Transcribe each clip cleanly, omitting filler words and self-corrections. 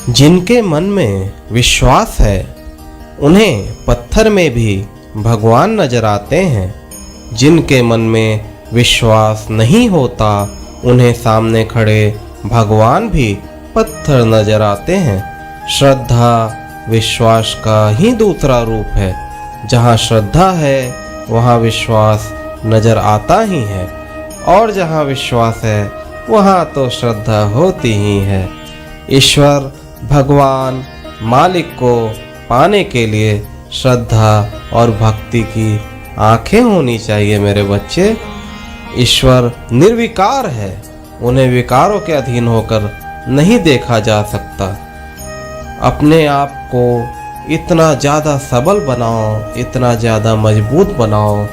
जिनके मन में विश्वास है उन्हें पत्थर में भी भगवान नजर आते हैं। जिनके मन में विश्वास नहीं होता उन्हें सामने खड़े भगवान भी पत्थर नजर आते हैं। श्रद्धा विश्वास का ही दूसरा रूप है। जहाँ श्रद्धा है वहाँ विश्वास नजर आता ही है, और जहाँ विश्वास है वहाँ तो श्रद्धा होती ही है। ईश्वर भगवान मालिक को पाने के लिए श्रद्धा और भक्ति की आंखें होनी चाहिए मेरे बच्चे। ईश्वर निर्विकार है, उन्हें विकारों के अधीन होकर नहीं देखा जा सकता। अपने आप को इतना ज़्यादा सबल बनाओ, इतना ज़्यादा मजबूत बनाओ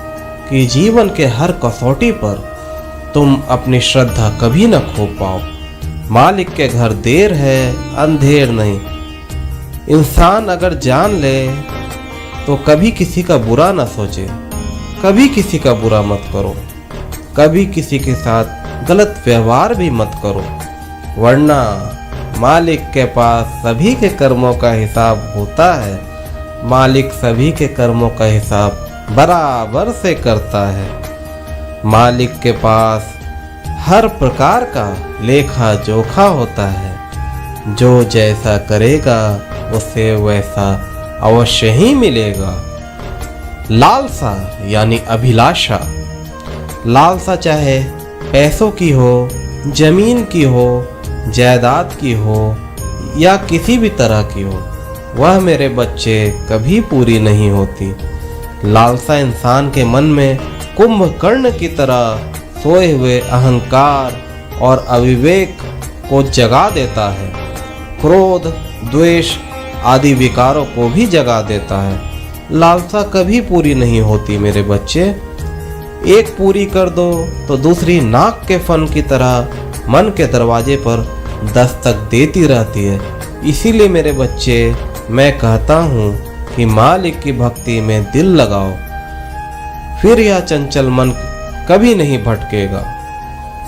कि जीवन के हर कसौटी पर तुम अपनी श्रद्धा कभी न खो पाओ। मालिक के घर देर है अंधेर नहीं। इंसान अगर जान ले तो कभी किसी का बुरा न सोचे, कभी किसी का बुरा मत करो, कभी किसी के साथ गलत व्यवहार भी मत करो, वरना मालिक के पास सभी के कर्मों का हिसाब होता है। मालिक सभी के कर्मों का हिसाब बराबर से करता है। मालिक के पास हर प्रकार का लेखा जोखा होता है। जो जैसा करेगा उसे वैसा अवश्य ही मिलेगा। लालसा यानी अभिलाषा। लालसा चाहे पैसों की हो, जमीन की हो, जायदाद की हो या किसी भी तरह की हो, वह मेरे बच्चे कभी पूरी नहीं होती। लालसा इंसान के मन में कुंभकर्ण की तरह सोए हुए अहंकार और अविवेक को जगा देता है। क्रोध, द्वेष आदि विकारों को भी जगा देता है। लालसा कभी पूरी नहीं होती मेरे बच्चे। एक पूरी कर दो तो दूसरी नाक के फन की तरह मन के दरवाजे पर दस्तक देती रहती है। इसीलिए मेरे बच्चे मैं कहता हूँ कि मालिक की भक्ति में दिल लगाओ, फिर यह चंचल मन कभी नहीं भटकेगा।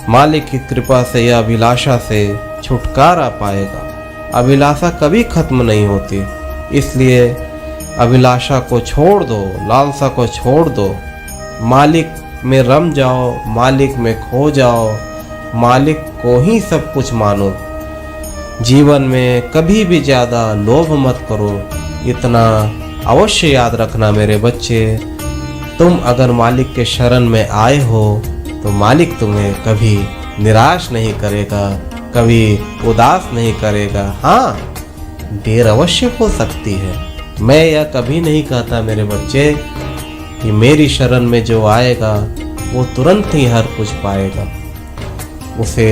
मालिक की कृपा से यह अभिलाषा से छुटकारा पाएगा। अभिलाषा कभी खत्म नहीं होती, इसलिए अभिलाषा को छोड़ दो, लालसा को छोड़ दो। मालिक में रम जाओ, मालिक में खो जाओ, मालिक को ही सब कुछ मानो। जीवन में कभी भी ज़्यादा लोभ मत करो। इतना अवश्य याद रखना मेरे बच्चे, तुम अगर मालिक के शरण में आए हो तो मालिक तुम्हें कभी निराश नहीं करेगा, कभी उदास नहीं करेगा। हाँ, देर अवश्य हो सकती है। मैं यह कभी नहीं कहता मेरे बच्चे कि मेरी शरण में जो आएगा वो तुरंत ही हर कुछ पाएगा। उसे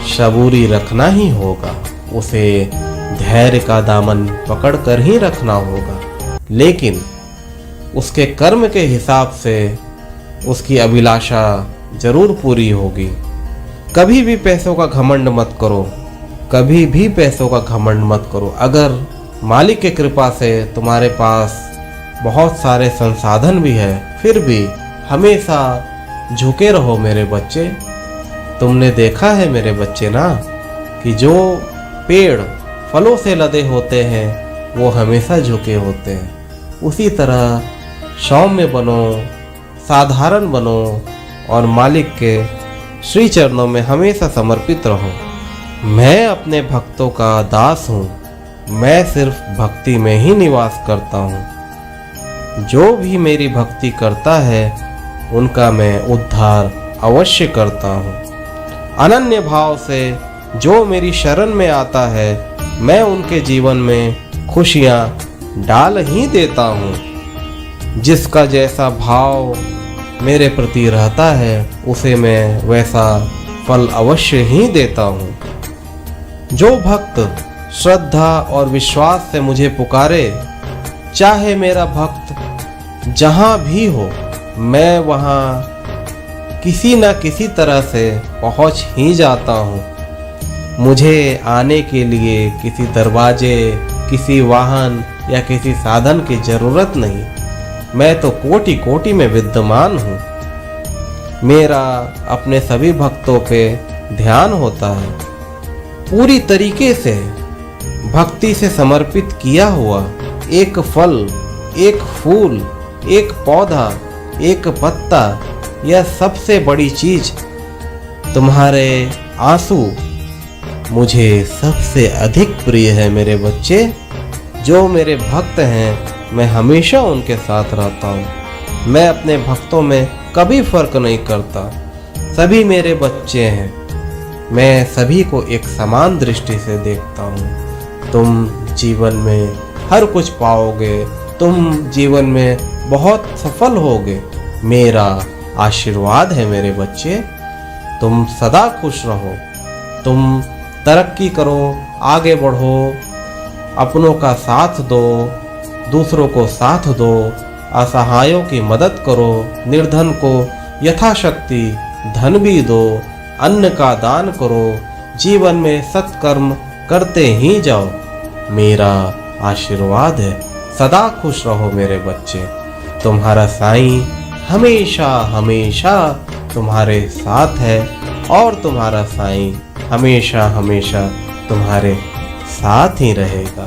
सबूरी रखना ही होगा, उसे धैर्य का दामन पकड़ कर ही रखना होगा, लेकिन उसके कर्म के हिसाब से उसकी अभिलाषा जरूर पूरी होगी। कभी भी पैसों का घमंड मत करो, कभी भी पैसों का घमंड मत करो। अगर मालिक की कृपा से तुम्हारे पास बहुत सारे संसाधन भी है, फिर भी हमेशा झुके रहो मेरे बच्चे। तुमने देखा है मेरे बच्चे ना कि जो पेड़ फलों से लदे होते हैं वो हमेशा झुके होते हैं। उसी तरह सौम्य बनो, साधारण बनो और मालिक के श्री चरणों में हमेशा समर्पित रहो। मैं अपने भक्तों का दास हूँ, मैं सिर्फ भक्ति में ही निवास करता हूँ। जो भी मेरी भक्ति करता है उनका मैं उद्धार अवश्य करता हूँ। अनन्य भाव से जो मेरी शरण में आता है मैं उनके जीवन में खुशियाँ डाल ही देता हूँ। जिसका जैसा भाव मेरे प्रति रहता है उसे मैं वैसा फल अवश्य ही देता हूँ। जो भक्त श्रद्धा और विश्वास से मुझे पुकारे, चाहे मेरा भक्त जहाँ भी हो, मैं वहाँ किसी न किसी तरह से पहुँच ही जाता हूँ। मुझे आने के लिए किसी दरवाजे, किसी वाहन या किसी साधन की जरूरत नहीं। मैं तो कोटि कोटि में विद्यमान हूँ। मेरा अपने सभी भक्तों पे ध्यान होता है। पूरी तरीके से भक्ति से समर्पित किया हुआ एक फल, एक फूल, एक पौधा, एक पत्ता, यह सबसे बड़ी चीज तुम्हारे आंसू मुझे सबसे अधिक प्रिय है मेरे बच्चे। जो मेरे भक्त हैं मैं हमेशा उनके साथ रहता हूँ। मैं अपने भक्तों में कभी फर्क नहीं करता, सभी मेरे बच्चे हैं। मैं सभी को एक समान दृष्टि से देखता हूँ। तुम जीवन में हर कुछ पाओगे, तुम जीवन में बहुत सफल होगे, मेरा आशीर्वाद है मेरे बच्चे। तुम सदा खुश रहो, तुम तरक्की करो, आगे बढ़ो, अपनों का साथ दो, दूसरों को साथ दो, असहायों की मदद करो, निर्धन को यथाशक्ति धन भी दो, अन्न का दान करो, जीवन में सत्कर्म करते ही जाओ, मेरा आशीर्वाद है। सदा खुश रहो मेरे बच्चे। तुम्हारा साईं हमेशा हमेशा तुम्हारे साथ है और तुम्हारा साईं हमेशा हमेशा तुम्हारे साथ ही रहेगा।